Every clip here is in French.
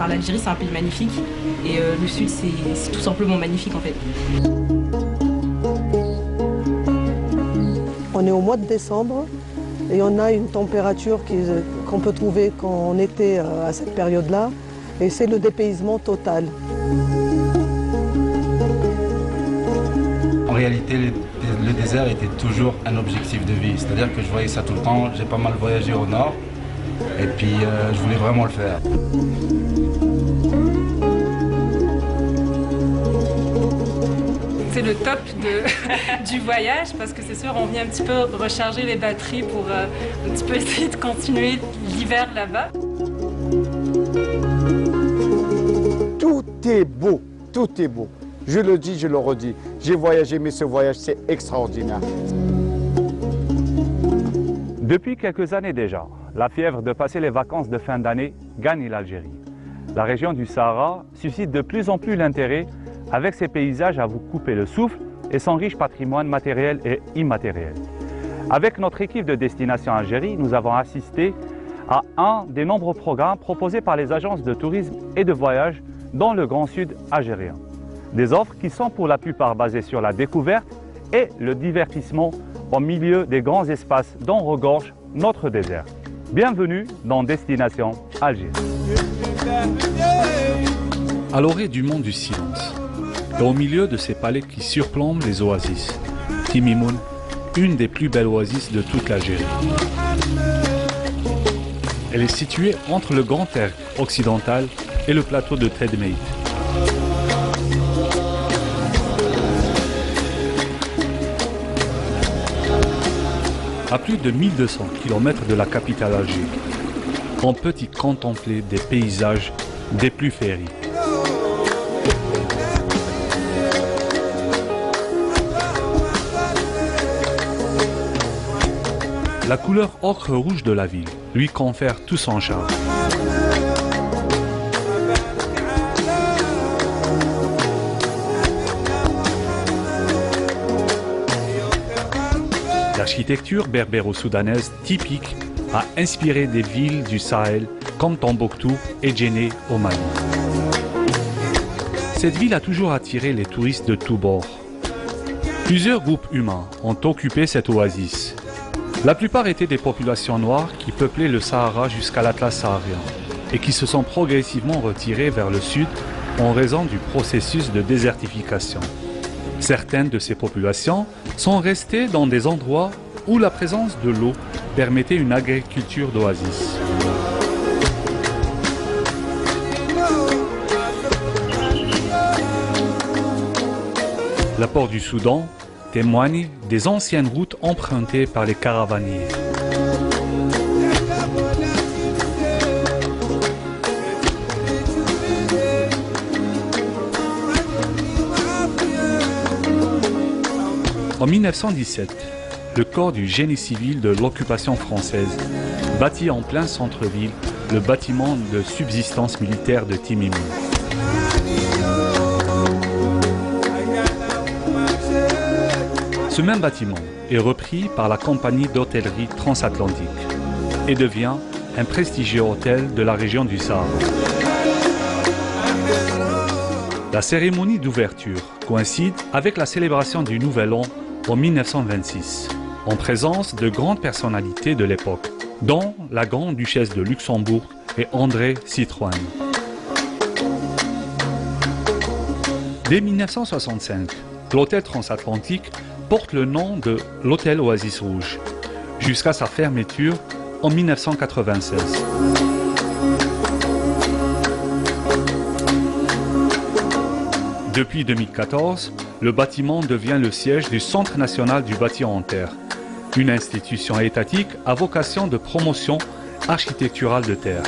L'Algérie, c'est un pays magnifique et le sud, c'est tout simplement magnifique en fait. On est au mois de décembre et on a une température qu'on peut trouver quand on était à cette période-là, et c'est le dépaysement total. En réalité, le désert était toujours un objectif de vie, c'est-à-dire que je voyais ça tout le temps. J'ai pas mal voyagé au nord et puis je voulais vraiment le faire. C'est le top du voyage parce que c'est sûr on vient un petit peu recharger les batteries pour un petit peu essayer de continuer l'hiver là-bas. Tout est beau, tout est beau. Je le dis, je le redis. J'ai voyagé, mais ce voyage, c'est extraordinaire. Depuis quelques années déjà, la fièvre de passer les vacances de fin d'année gagne l'Algérie. La région du Sahara suscite de plus en plus l'intérêt avec ses paysages à vous couper le souffle et son riche patrimoine matériel et immatériel. Avec notre équipe de Destination Algérie, nous avons assisté à un des nombreux programmes proposés par les agences de tourisme et de voyage dans le Grand Sud algérien. Des offres qui sont pour la plupart basées sur la découverte et le divertissement au milieu des grands espaces dont regorge notre désert. Bienvenue dans Destination Algérie. À l'orée du monde du silence, et au milieu de ces palais qui surplombent les oasis, Timimoun, une des plus belles oasis de toute l'Algérie. Elle est située entre le Grand Tertre occidental et le plateau de Tedmeit. À plus de 1200 km de la capitale Alger, on peut y contempler des paysages des plus féeriques. La couleur ocre-rouge de la ville lui confère tout son charme. L'architecture berbéro-soudanaise typique a inspiré des villes du Sahel comme Tombouctou et Djenné au Mali. Cette ville a toujours attiré les touristes de tous bords. Plusieurs groupes humains ont occupé cette oasis. La plupart étaient des populations noires qui peuplaient le Sahara jusqu'à l'Atlas saharien et qui se sont progressivement retirées vers le sud en raison du processus de désertification. Certaines de ces populations sont restées dans des endroits où la présence de l'eau permettait une agriculture d'oasis. La porte du Soudan témoigne des anciennes routes empruntées par les caravaniers. En 1917, le corps du génie civil de l'occupation française bâtit en plein centre-ville le bâtiment de subsistance militaire de Timimoun. Ce même bâtiment est repris par la compagnie d'hôtellerie transatlantique et devient un prestigieux hôtel de la région du Sahara. La cérémonie d'ouverture coïncide avec la célébration du Nouvel An en 1926, en présence de grandes personnalités de l'époque, dont la grande duchesse de Luxembourg et André Citroën. Dès 1965, l'hôtel transatlantique porte le nom de l'hôtel Oasis Rouge, jusqu'à sa fermeture en 1996. Depuis 2014, le bâtiment devient le siège du Centre national du bâti en terre, une institution étatique à vocation de promotion architecturale de terre.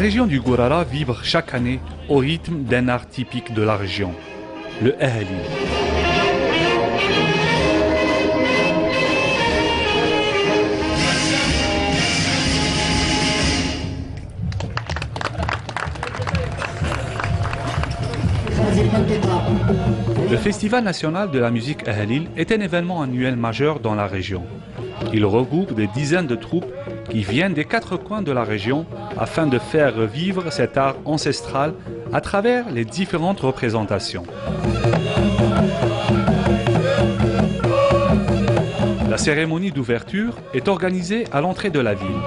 région du Gourara vibre chaque année au rythme d'un art typique de la région, le Ahlil. Le Festival national de la musique Ahlil est un événement annuel majeur dans la région. Il regroupe des dizaines de troupes qui viennent des quatre coins de la région afin de faire revivre cet art ancestral à travers les différentes représentations. La cérémonie d'ouverture est organisée à l'entrée de la ville.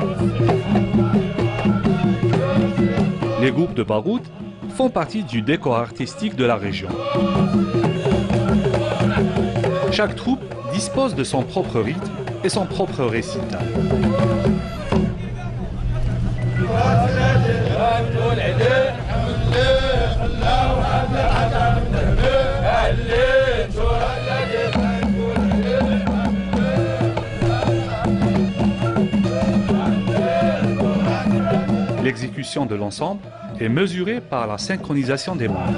Les groupes de Baroud font partie du décor artistique de la région. Chaque troupe dispose de son propre rythme et son propre récital. L'exécution de l'ensemble est mesurée par la synchronisation des membres.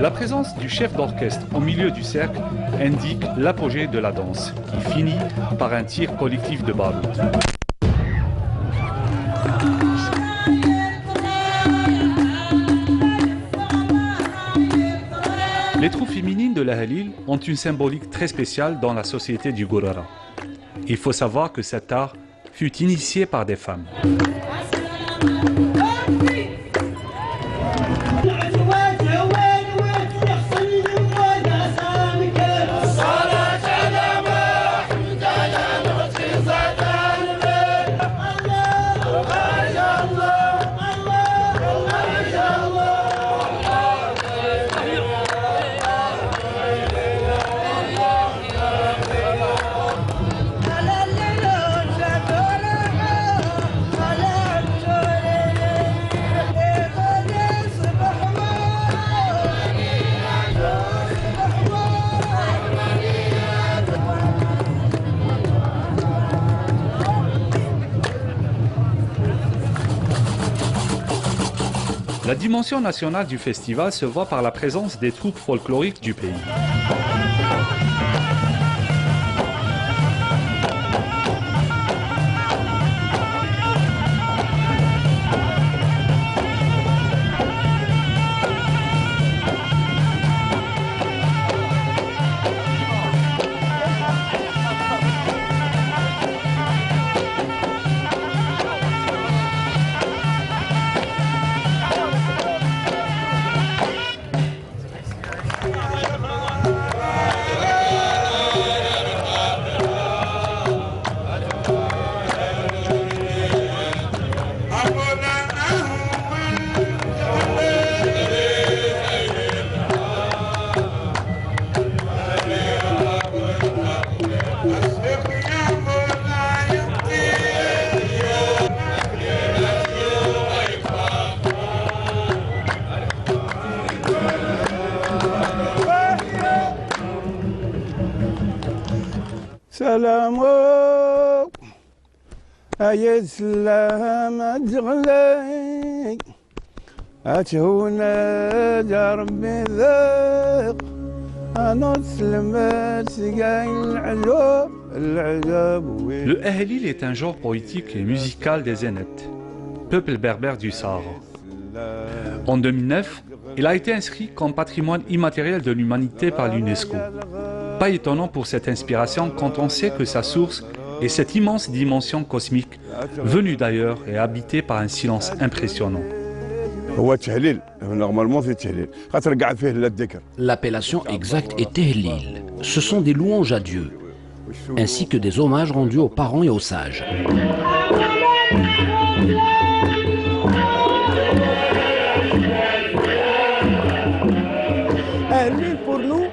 La présence du chef d'orchestre au milieu du cercle indique l'apogée de la danse, qui finit par un tir collectif de Baroud. Les troupes féminines de l'Ahlil ont une symbolique très spéciale dans la société du Gourara. Il faut savoir que cet art fut initié par des femmes. La dimension nationale du festival se voit par la présence des troupes folkloriques du pays. سلام يا سلام أجغلي أتهونا دربي ذاق أنا سلمت سقاي العذاب. Le Ahlil est un genre poétique et musical des Zénètes, peuple berbère du Sahara. En 2009, il a été inscrit comme patrimoine immatériel de l'humanité par l'UNESCO. Pas étonnant pour cette inspiration quand on sait que sa source est cette immense dimension cosmique, venue d'ailleurs et habitée par un silence impressionnant. L'appellation exacte est Tehlil. Ce sont des louanges à Dieu, ainsi que des hommages rendus aux parents et aux sages. Pour nous,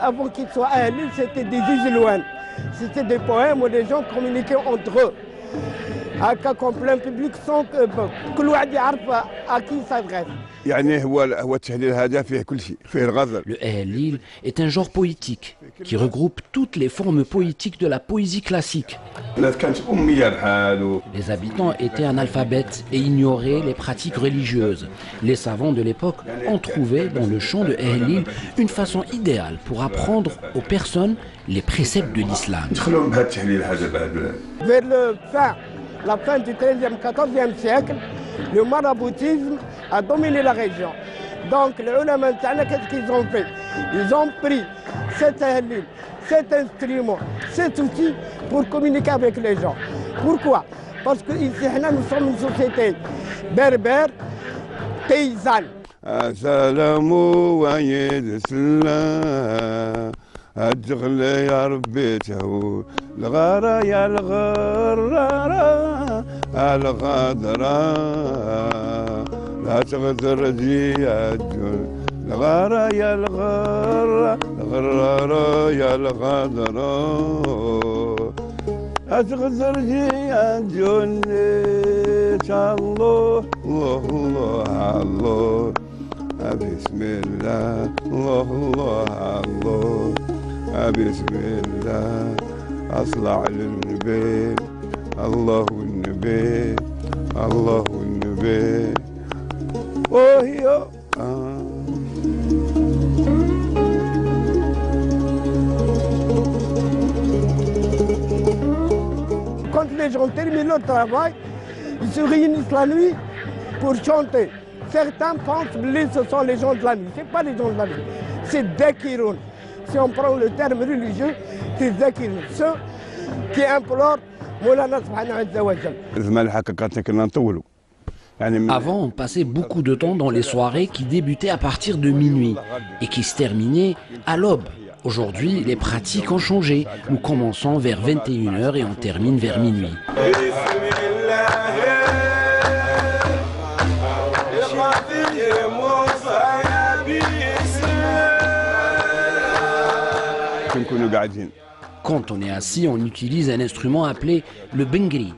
avant qu'il soit Ahlil, c'était des Iselouanes. C'était des poèmes où les gens communiquaient entre eux. هكا كون بلان بيبليك سون كل واحد يعرف à qui s'adresse. يعني هو التحليل هذا فيه كل شيء، فيه الغزل. Le Ehlil est un genre poétique qui regroupe toutes les formes poétiques de la poésie classique. الناس كانت أمية بحالو. Les habitants étaient analphabètes et ignoraient les pratiques religieuses. Les savants de l'époque ont trouvé dans le chant de Ehlil une façon idéale pour apprendre aux personnes les préceptes de l'islam. دخلوا بهذا التحليل هذا بعد. Vers la fin du 13e, 14e siècle, le maraboutisme a dominé la région. Donc les ulama, qu'est-ce qu'ils ont fait? Ils ont pris cet Ehlil, cet instrument, cet outil pour communiquer avec les gens. Pourquoi? Parce que ici, nous sommes une société berbère, paysanne. الدغلة يا ربيته الغارة يا الغرارة الغادرة لا تغدر جياد الغارة يا الغرة الغرارة يا الغادرة لا تغدر جياد جنيت الله الله الله الله بسم الله الله الله الله بسم الله أصلع للنبي الله النبي الله النبي وهي Quand les gens terminent leur travail, ils se réunissent la nuit pour chanter. Certains pensent que ce sont les gens de la nuit. Ce n'est pas les gens de la nuit, c'est Dhakiroun. Si on prend le terme religieux, c'est Dhakiroun. Ceux qui implorent Moulana Subhanahu wa ta'ala. Avant, on passait beaucoup de temps dans les soirées qui débutaient à partir de minuit et qui se terminaient à l'aube. Aujourd'hui, les pratiques ont changé. Nous commençons vers 21h et on termine vers minuit. Quand on est assis, on utilise un instrument appelé le bengri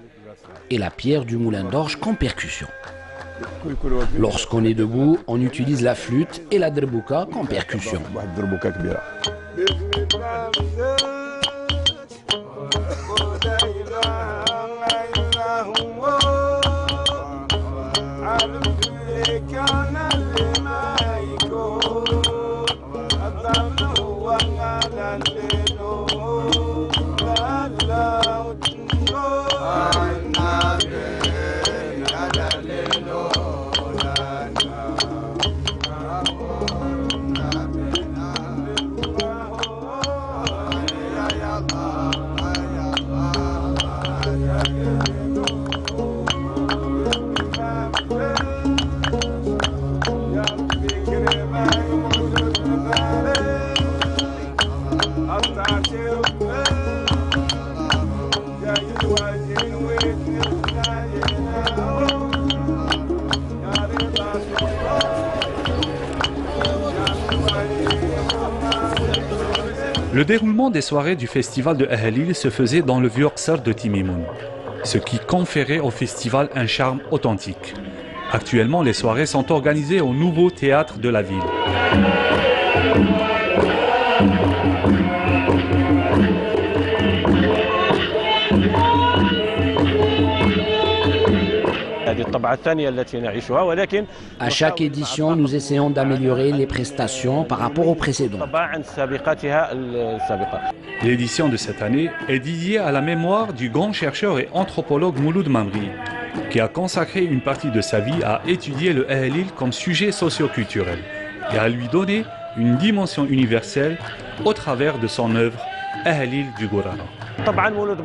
et la pierre du moulin d'orge comme percussion. Lorsqu'on est debout, on utilise la flûte et la derbouka comme percussion. Le déroulement des soirées du festival de Ehlil se faisait dans le vieux Qsar de Timimoun, ce qui conférait au festival un charme authentique. Actuellement, les soirées sont organisées au nouveau théâtre de la ville. À chaque édition, nous essayons d'améliorer les prestations par rapport aux précédentes. L'édition de cette année est dédiée à la mémoire du grand chercheur et anthropologue Mouloud Mamri, qui a consacré une partie de sa vie à étudier le Ehlil comme sujet socio-culturel et à lui donner une dimension universelle au travers de son œuvre Ehlil du Gourara. Mouloud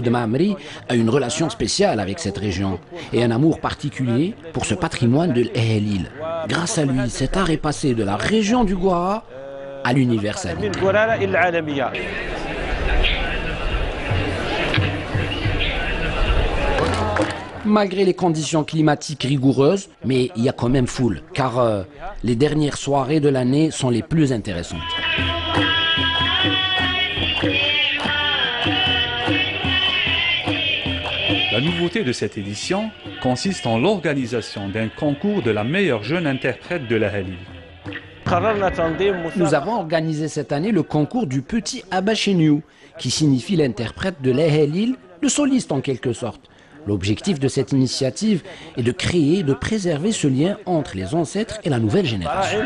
Mamri a une relation spéciale avec cette région et un amour particulier pour ce patrimoine de l'Ehlil. Grâce à lui, cet art est passé de la région du Gourara à l'universalité. Malgré les conditions climatiques rigoureuses, mais il y a quand même foule, car les dernières soirées de l'année sont les plus intéressantes. La nouveauté de cette édition consiste en l'organisation d'un concours de la meilleure jeune interprète de l'Ahlil. Nous avons organisé cette année le concours du petit Abacheniu, qui signifie l'interprète de l'Ahlil, le soliste en quelque sorte. L'objectif de cette initiative est de créer et de préserver ce lien entre les ancêtres et la nouvelle génération.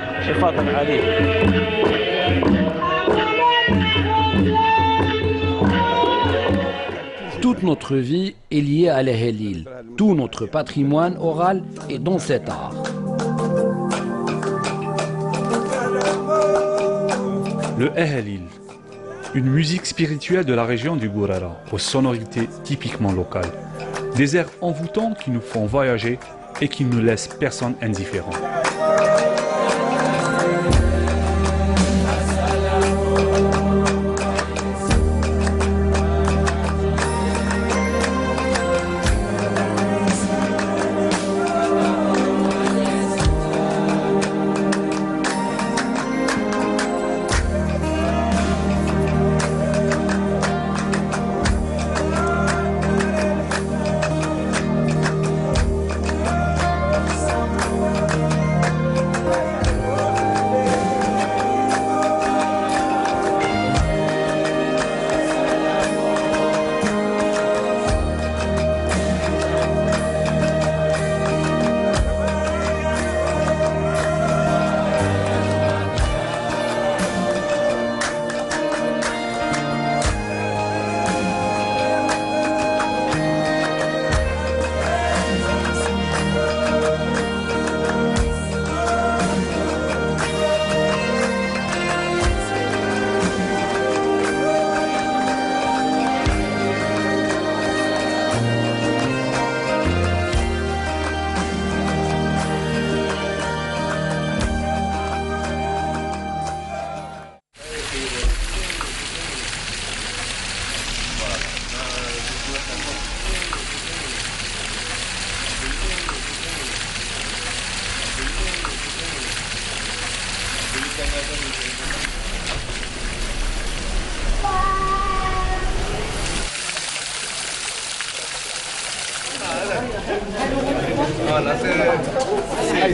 Toute notre vie est liée à l'Ahlil. Tout notre patrimoine oral est dans cet art. Le Ahlil, une musique spirituelle de la région du Gourara, aux sonorités typiquement locales. Des airs envoûtants qui nous font voyager et qui ne laissent personne indifférent.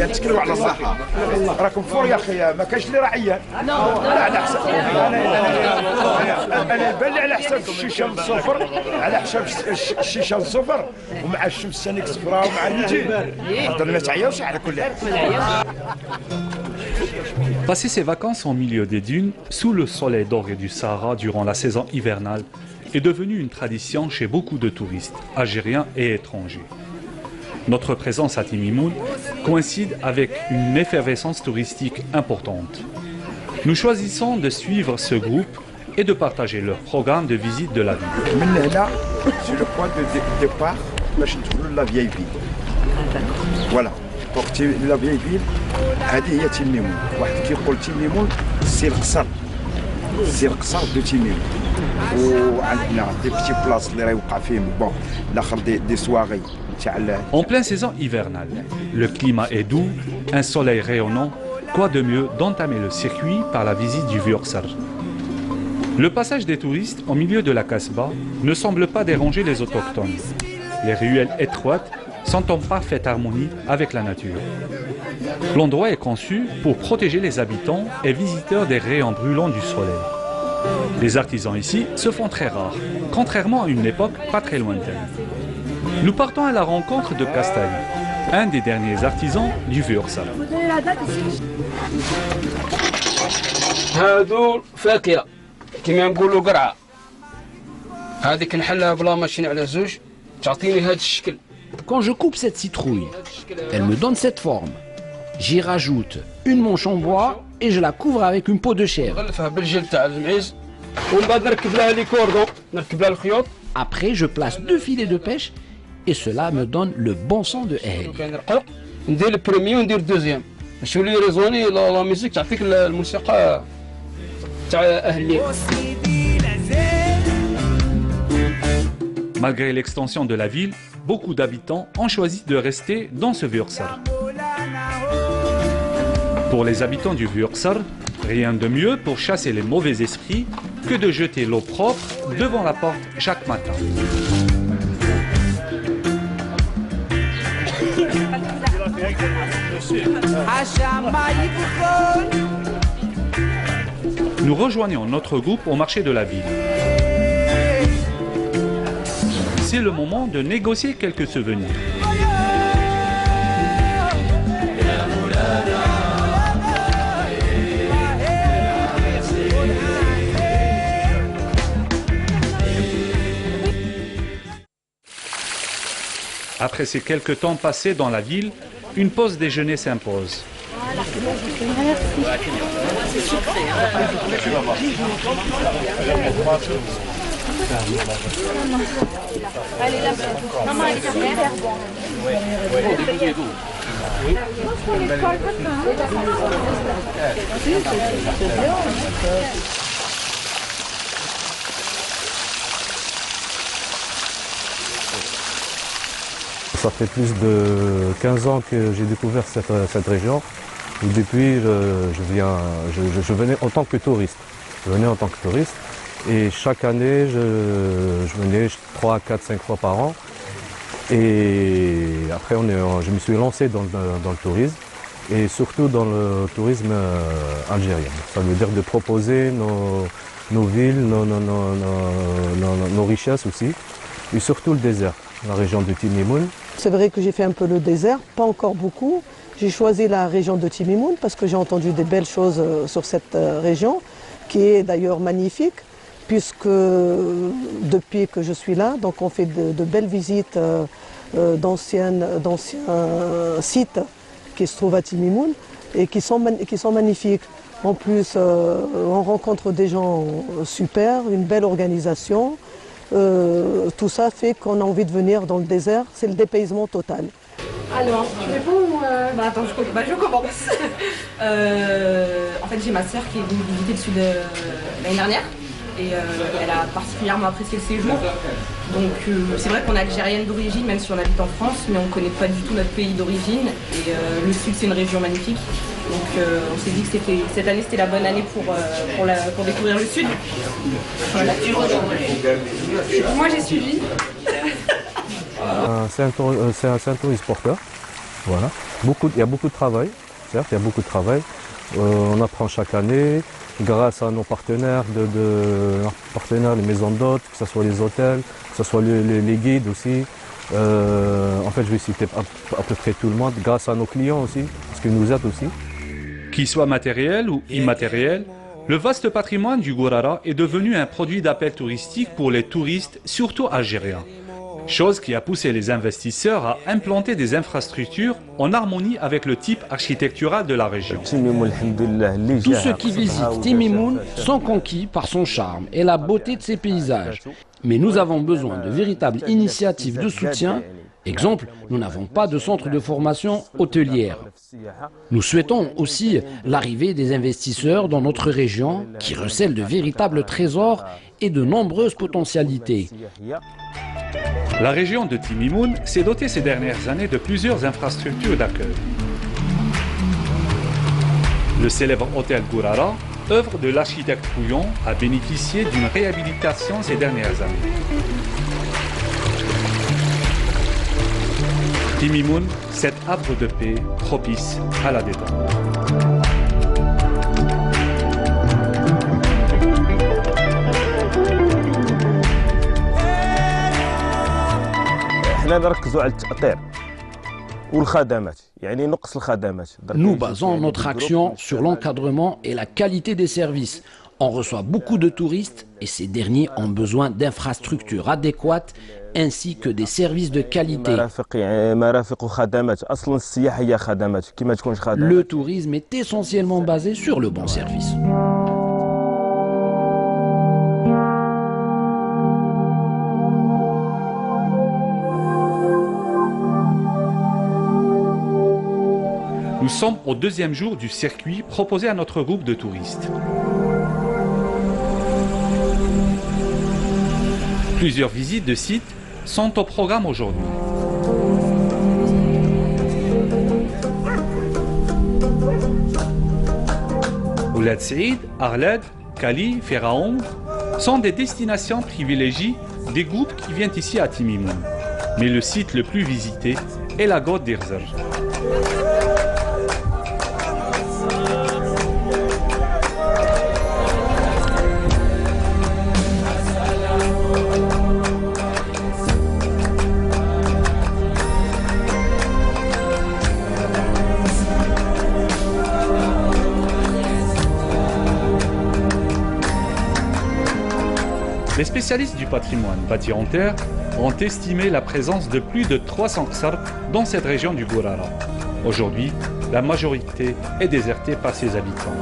تكلوا على الصحة راكم فور يا أخي ما كاينش اللي راعية على حسب أنا بالي على حساب الشيشة الصفر على حساب الشيشة الصفر ومع الشمس السنة صفراء ومع النجيم نقدر ما تعياوش على كل حال. Passer ses vacances au milieu des dunes, sous le soleil doré du Sahara durant la saison hivernale, est devenu une tradition chez beaucoup de touristes, algériens et étrangers. Notre présence à Timimoun coïncide avec une effervescence touristique importante. Nous choisissons de suivre ce groupe et de partager leur programme de visite de la ville. C'est le point de départ, la vieille ville. Voilà. Pour la vieille ville, هذه هي تيميمون. واحد كيقول تيميمون سي القصر. سي القصر دو تيميمون. وعندنا دي بيتي بلاص اللي راه يوقع فيهم بون الاخر دي سواغي. En pleine saison hivernale, le climat est doux, un soleil rayonnant, quoi de mieux d'entamer le circuit par la visite du Vieux Ksar. Le passage des touristes au milieu de la Kasbah ne semble pas déranger les autochtones. Les ruelles étroites sont en parfaite harmonie avec la nature. L'endroit est conçu pour protéger les habitants et visiteurs des rayons brûlants du soleil. Les artisans ici se font très rares, contrairement à une époque pas très lointaine. Nous partons à la rencontre de Kastali, un des derniers artisans du Vieux Ksar. هادو فاكهة كما نقولوا قرعة. هذه كنحلها بلا ماشين على زوج تعطيني هذا الشكل. Quand je coupe cette citrouille, elle me donne cette forme. J'y rajoute une manche en bois et je la couvre avec une peau de chèvre. نغلفها بالجلد تاع المعيز ومن بعد نركب لها لي كوردون نركب لها الخيوط. Après, je place 2 filets de pêche et cela me donne le bon son de Ahlil. كاين رقيق ندير البريمي وندير الدوزيام باش يولي ريزوني لا ميوزيك تعطيك الموسيقى تاع أهلية. Malgré l'extension de la ville, beaucoup d'habitants ont choisi de rester dans ce Vieux Ksar. Pour les habitants du Vieux Ksar, rien de mieux pour chasser les mauvais esprits que de jeter l'eau propre devant la porte chaque matin. Nous rejoignons notre groupe au marché de la ville. C'est le moment de négocier quelques souvenirs. Après ces quelques temps passés dans la ville, une pause déjeuner s'impose. Ça fait plus de 15 ans que j'ai découvert cette région. Et depuis, je venais en tant que touriste. Et chaque année, je venais 3, 4, 5 fois par an. Et après, je me suis lancé dans le tourisme. Et surtout dans le tourisme algérien. Ça veut dire de proposer nos villes, nos richesses aussi. Et surtout le désert, la région de Timimoun. C'est vrai que j'ai fait un peu le désert, pas encore beaucoup. J'ai choisi la région de Timimoun parce que j'ai entendu des belles choses sur cette région, qui est d'ailleurs magnifique, puisque depuis que je suis là, donc on fait de belles visites d'anciens sites qui se trouvent à Timimoun et qui sont magnifiques. En plus, on rencontre des gens super, une belle organisation. Tout ça fait qu'on a envie de venir dans le désert, c'est le dépaysement total. Alors, tu réponds ou attends, je commence. En fait, j'ai ma sœur qui est venue visiter le sud l'année dernière et elle a particulièrement apprécié le séjour. Donc c'est vrai qu'on est algérienne d'origine, même si on habite en France, mais on ne connaît pas du tout notre pays d'origine. Et le sud, c'est une région magnifique. Donc on s'est dit que cette année, c'était la bonne année pour découvrir le sud. Voilà. Moi, j'ai suivi. C'est un tourisme porteur. Voilà. Il y a beaucoup de travail, certes, il y a beaucoup de travail. On apprend chaque année, grâce à nos partenaires, les maisons d'hôtes, que ce soit les hôtels, que ce soit les guides aussi. En fait, je vais citer à peu près tout le monde, grâce à nos clients aussi, parce qu'ils nous aident aussi. Qu'il soit matériel ou immatériel, le vaste patrimoine du Gourara est devenu un produit d'appel touristique pour les touristes, surtout algériens. Chose qui a poussé les investisseurs à implanter des infrastructures en harmonie avec le type architectural de la région. Tous ceux qui visitent Timimoun sont conquis par son charme et la beauté de ses paysages. Mais nous avons besoin de véritables initiatives de soutien. Exemple, nous n'avons pas de centre de formation hôtelière. Nous souhaitons aussi l'arrivée des investisseurs dans notre région qui recèlent de véritables trésors et de nombreuses potentialités. La région de Timimoun s'est dotée ces dernières années de plusieurs infrastructures d'accueil. Le célèbre hôtel Gourara, œuvre de l'architecte Pouillon, a bénéficié d'une réhabilitation ces dernières années. Timimoun, cet havre de paix propice à la détente. Nous basons notre action sur l'encadrement et la qualité des services. On reçoit beaucoup de touristes et ces derniers ont besoin d'infrastructures adéquates ainsi que des services de qualité. Le tourisme est essentiellement basé sur le bon service. Nous sommes au deuxième jour du circuit proposé à notre groupe de touristes. Plusieurs visites de sites sont au programme aujourd'hui. Ouled Saïd, Arled, Kali, Feraoun sont des destinations privilégiées des groupes qui viennent ici à Timimoun. Mais le site le plus visité est la grotte d'Irzar. spécialistes du patrimoine bâti en terre ont estimé la présence de plus de 300 qsar dans cette région du Gourara. Aujourd'hui, la majorité est désertée par ses habitants.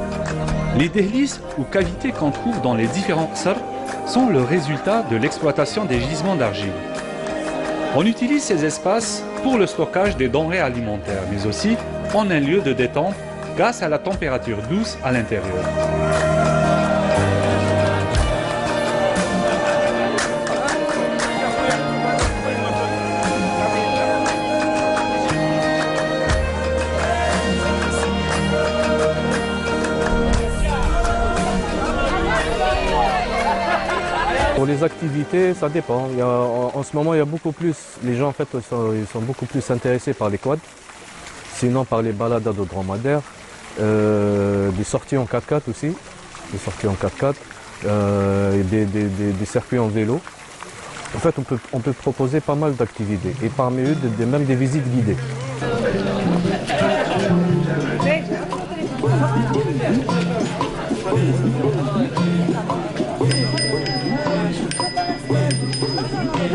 Les dehlis ou cavités qu'on trouve dans les différents qsar sont le résultat de l'exploitation des gisements d'argile. On utilise ces espaces pour le stockage des denrées alimentaires, mais aussi en un lieu de détente grâce à la température douce à l'intérieur. Pour les activités, ça dépend. En ce moment, il y a beaucoup plus, les gens en fait, ils sont beaucoup plus intéressés par les quads, sinon par les balades à dos dromadaires, des sorties en 4x4 aussi, des sorties en 4x4, des circuits en vélo. En fait, on peut proposer pas mal d'activités et parmi eux, même des visites guidées.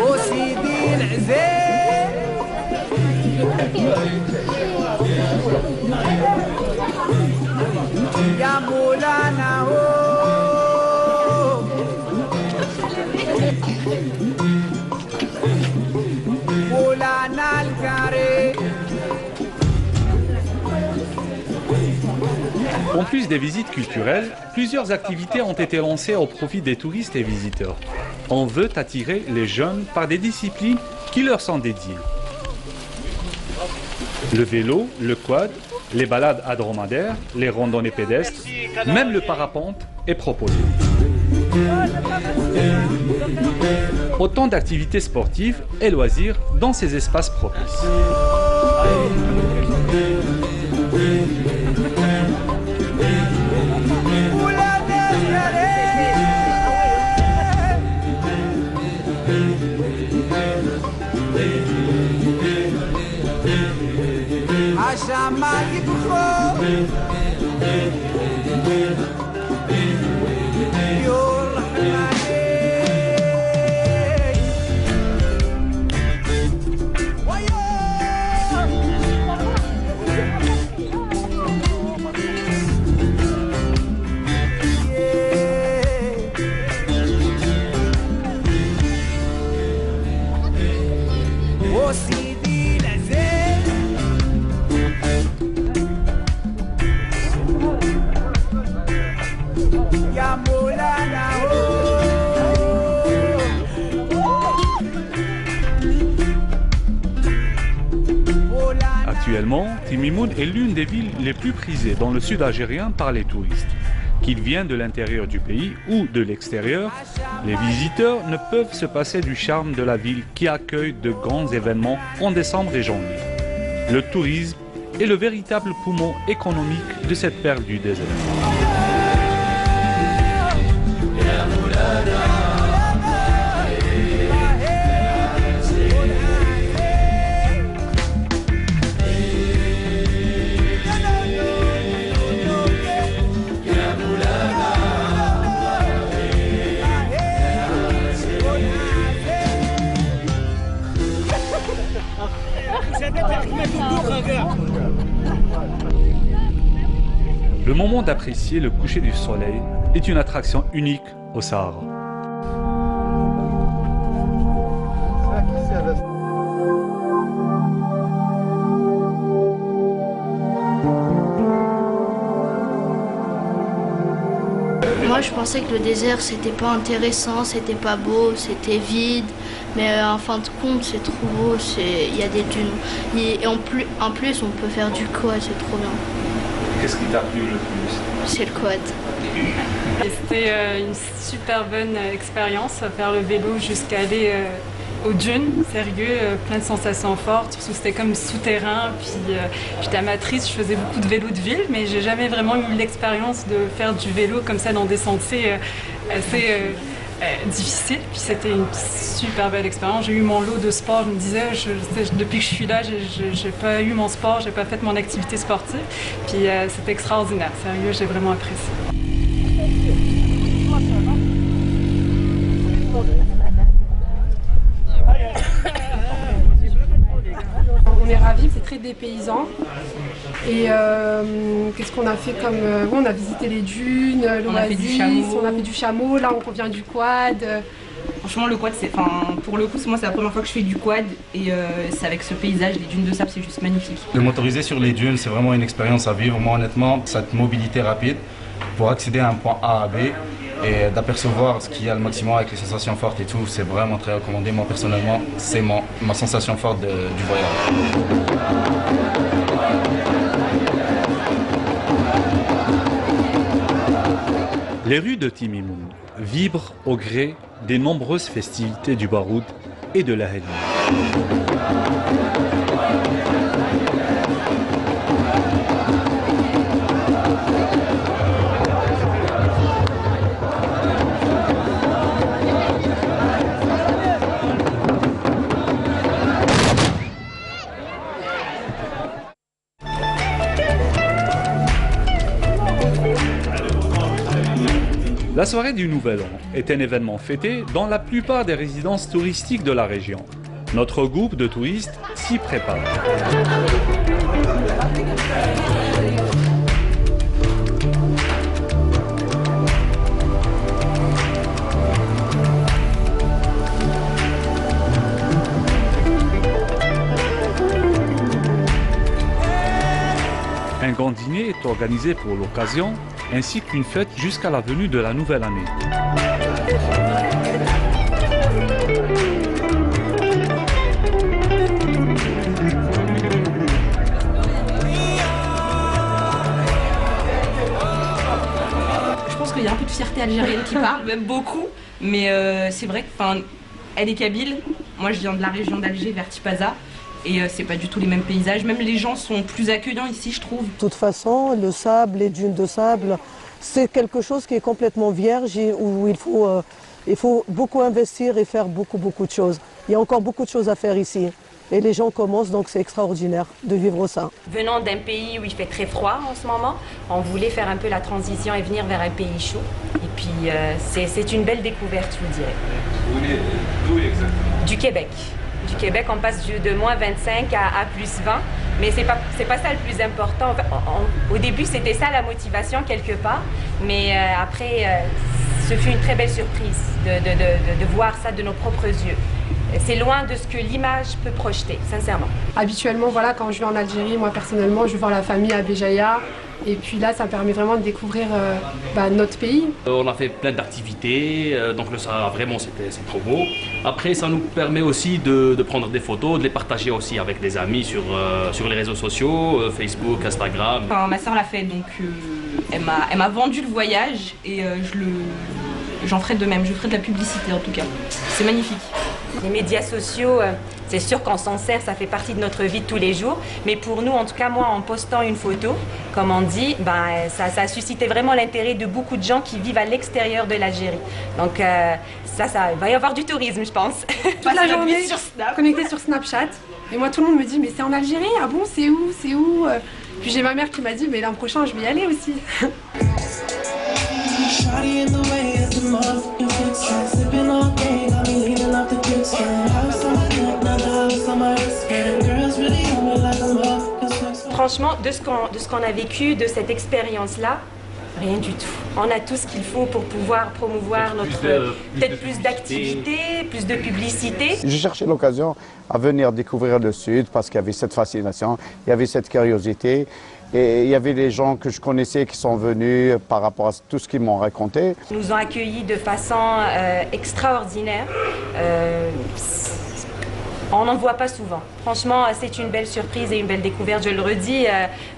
وسيدي العزيز يا مولانا مولانا الكريم. En plus des visites culturelles, plusieurs activités ont été lancées au profit des touristes et visiteurs. On veut attirer les jeunes par des disciplines qui leur sont dédiées. Le vélo, le quad, les balades à dromadaire, les randonnées pédestres, même le parapente est proposé. Autant d'activités sportives et loisirs dans ces espaces propices. Actuellement, Timimoun est l'une des villes les plus prisées dans le sud algérien par les touristes. Qu'ils viennent de l'intérieur du pays ou de l'extérieur, les visiteurs ne peuvent se passer du charme de la ville qui accueille de grands événements en décembre et janvier. Le tourisme est le véritable poumon économique de cette perle du désert. Le moment d'apprécier le coucher du soleil est une attraction unique au Sahara. Moi, je pensais que le désert, c'était pas intéressant, c'était pas beau, c'était vide. Mais en fin de compte, c'est trop beau, il y a des dunes. Et en plus, on peut faire du quad, c'est trop bien. Qu'est-ce qui t'a plu le plus? C'est le quad. C'était une super bonne expérience, faire le vélo jusqu'à aller aux dunes, sérieux, plein de sensations fortes, surtout c'était comme souterrain, puis j'étais amatrice, je faisais beaucoup de vélo de ville, mais j'ai jamais vraiment eu l'expérience de faire du vélo comme ça dans des sentiers assez difficiles, puis c'était une super belle expérience. J'ai eu mon lot de sport, je me disais, depuis que je suis là, j'ai pas eu mon sport, j'ai pas fait mon activité sportive, puis c'était extraordinaire, sérieux, j'ai vraiment apprécié. On est ravis, c'est très dépaysant. Et qu'est-ce qu'on a fait comme... on a visité les dunes, l'oasis, on a fait du chameau, là on revient du quad. Franchement le quad, pour le coup moi c'est la première fois que je fais du quad et c'est avec ce paysage, les dunes de sable, c'est juste magnifique. Le motoriser sur les dunes, c'est vraiment une expérience à vivre. Moi honnêtement, cette mobilité rapide pour accéder à un point A à B et d'apercevoir ce qu'il y a le maximum avec les sensations fortes et tout, c'est vraiment très recommandé. Moi personnellement, c'est ma sensation forte du voyage. Les rues de Timimoun vibrent au gré des nombreuses festivités du Baroud et de la Hélène. La soirée du Nouvel An est un événement fêté dans la plupart des résidences touristiques de la région. Notre groupe de touristes s'y prépare. Un grand dîner est organisé pour l'occasion, ainsi qu'une fête jusqu'à la venue de la nouvelle année. Je pense qu'il y a un peu de fierté algérienne qui parle, même beaucoup, mais c'est vrai qu'elle est kabyle, moi je viens de la région d'Alger vers Tipaza. Et c'est pas du tout les mêmes paysages, même les gens sont plus accueillants ici je trouve. De toute façon, le sable, les dunes de sable, c'est quelque chose qui est complètement vierge et où il faut beaucoup investir et faire beaucoup de choses. Il y a encore beaucoup de choses à faire ici. Et les gens commencent, donc c'est extraordinaire de vivre ça. Venant d'un pays où il fait très froid en ce moment, on voulait faire un peu la transition et venir vers un pays chaud. Et puis c'est une belle découverte, je vous dirais. Vous venez d'où exactement? Du Québec. Du Québec, on passe de moins 25 à plus 20, mais c'est pas ça le plus important. Enfin, au début, c'était ça la motivation quelque part, mais après, ce fut une très belle surprise de voir ça de nos propres yeux. C'est loin de ce que l'image peut projeter, sincèrement. Habituellement, voilà, quand je vais en Algérie, moi personnellement, je vais voir la famille à Béjaïa. Et puis là, ça permet vraiment de découvrir notre pays. On a fait plein d'activités, donc le Sahara, vraiment, c'est trop beau. Après, ça nous permet aussi de prendre des photos, de les partager aussi avec des amis sur les réseaux sociaux, Facebook, Instagram. Enfin, ma soeur l'a fait, donc elle m'a vendu le voyage et j'en ferai de même, je ferai de la publicité en tout cas. C'est magnifique. Les médias sociaux, c'est sûr qu'on s'en sert, ça fait partie de notre vie de tous les jours. Mais pour nous, en tout cas moi, en postant une photo, comme on dit, ça a suscité vraiment l'intérêt de beaucoup de gens qui vivent à l'extérieur de l'Algérie. Donc ça va y avoir du tourisme, je pense. Toute la journée connectée sur Snapchat. Et moi, tout le monde me dit, mais c'est en Algérie? Ah bon, c'est où? C'est où? Puis j'ai ma mère qui m'a dit, mais l'an prochain, je vais y aller aussi. Franchement, de ce qu'on a vécu, de cette expérience-là, rien du tout. On a tout ce qu'il faut pour pouvoir promouvoir peut-être plus d'activités, plus de publicité. J'ai cherché l'occasion à venir découvrir le Sud parce qu'il y avait cette fascination, il y avait cette curiosité. Et il y avait des gens que je connaissais qui sont venus par rapport à tout ce qu'ils m'ont raconté. Ils nous ont accueillis de façon extraordinaire. On n'en voit pas souvent. Franchement, c'est une belle surprise et une belle découverte. Je le redis,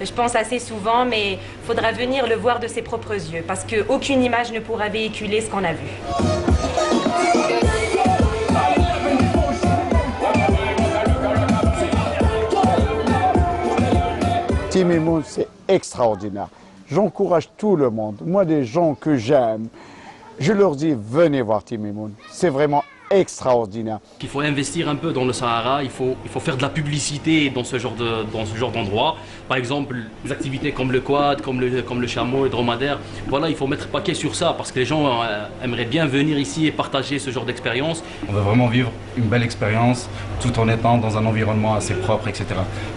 je pense assez souvent, mais il faudra venir le voir de ses propres yeux parce qu'aucune image ne pourra véhiculer ce qu'on a vu. Timimoun, c'est extraordinaire. J'encourage tout le monde. Moi, des gens que j'aime, je leur dis, venez voir Timimoun. C'est vraiment extraordinaire. Il faut investir un peu dans le Sahara, il faut faire de la publicité dans ce genre d'endroit. Par exemple, des activités comme le quad, comme le chameau, le dromadaire. Voilà, il faut mettre paquet sur ça parce que les gens aimeraient bien venir ici et partager ce genre d'expérience. On veut vraiment vivre une belle expérience tout en étant dans un environnement assez propre, etc.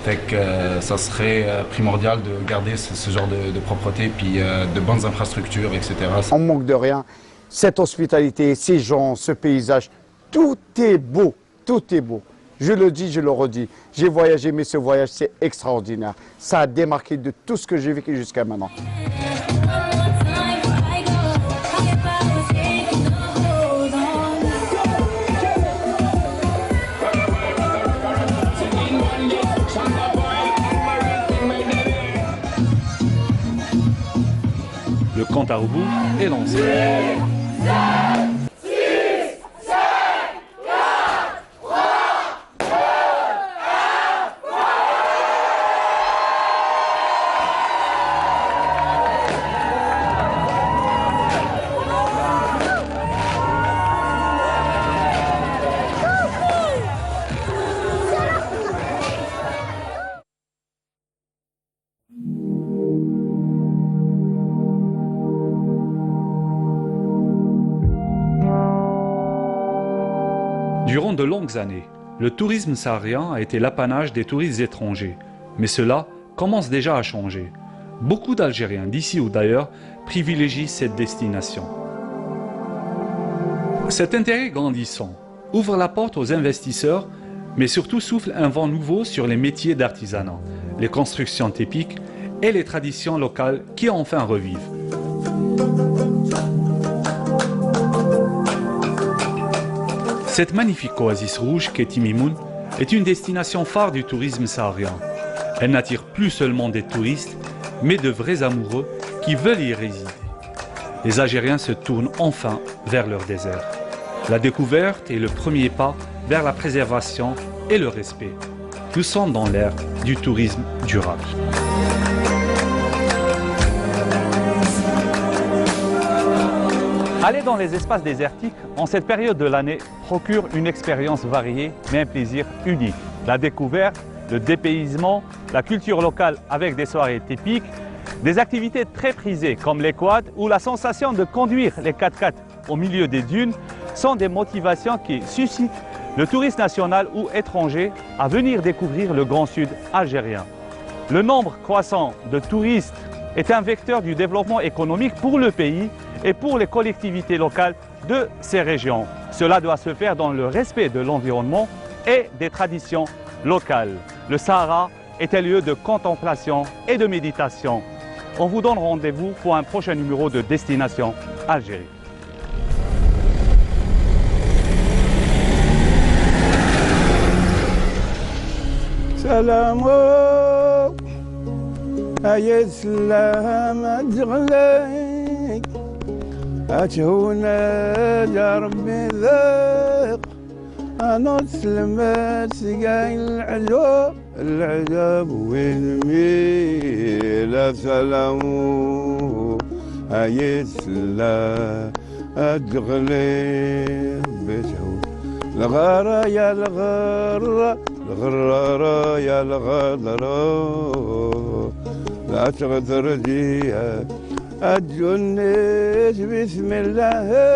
Fait que ça serait primordial de garder ce genre de propreté puis de bonnes infrastructures, etc. On manque de rien. Cette hospitalité, ces gens, ce paysage, tout est beau, tout est beau. Je le dis, je le redis. J'ai voyagé, mais ce voyage, c'est extraordinaire. Ça a démarqué de tout ce que j'ai vécu jusqu'à maintenant. Le compte à rebours est lancé. Durant de longues années, le tourisme saharien a été l'apanage des touristes étrangers. Mais cela commence déjà à changer. Beaucoup d'Algériens d'ici ou d'ailleurs privilégient cette destination. Cet intérêt grandissant ouvre la porte aux investisseurs, mais surtout souffle un vent nouveau sur les métiers d'artisanat, les constructions typiques et les traditions locales qui enfin revivent. Cette magnifique oasis rouge qu'est Timimoun est une destination phare du tourisme saharien. Elle n'attire plus seulement des touristes, mais de vrais amoureux qui veulent y résider. Les Algériens se tournent enfin vers leur désert. La découverte est le premier pas vers la préservation et le respect. Nous sommes dans l'ère du tourisme durable. Aller dans les espaces désertiques en cette période de l'année procure une expérience variée mais un plaisir unique. La découverte, le dépaysement, la culture locale avec des soirées typiques, des activités très prisées comme les quads ou la sensation de conduire les 4x4 au milieu des dunes sont des motivations qui suscitent le touriste national ou étranger à venir découvrir le Grand Sud algérien. Le nombre croissant de touristes est un vecteur du développement économique pour le pays et pour les collectivités locales de ces régions. Cela doit se faire dans le respect de l'environnement et des traditions locales. Le Sahara est un lieu de contemplation et de méditation. On vous donne rendez-vous pour un prochain numéro de Destination Algérie. سلام يا سلام أدغليك أتهونا يا ربي ذاق أنا أسلم سقاي العذاب والميل سلام يا سلام أدغليك بتهون الغارة يا الغارة الغرارة يا الغدرة لا تغدر ديها الجنة بسم الله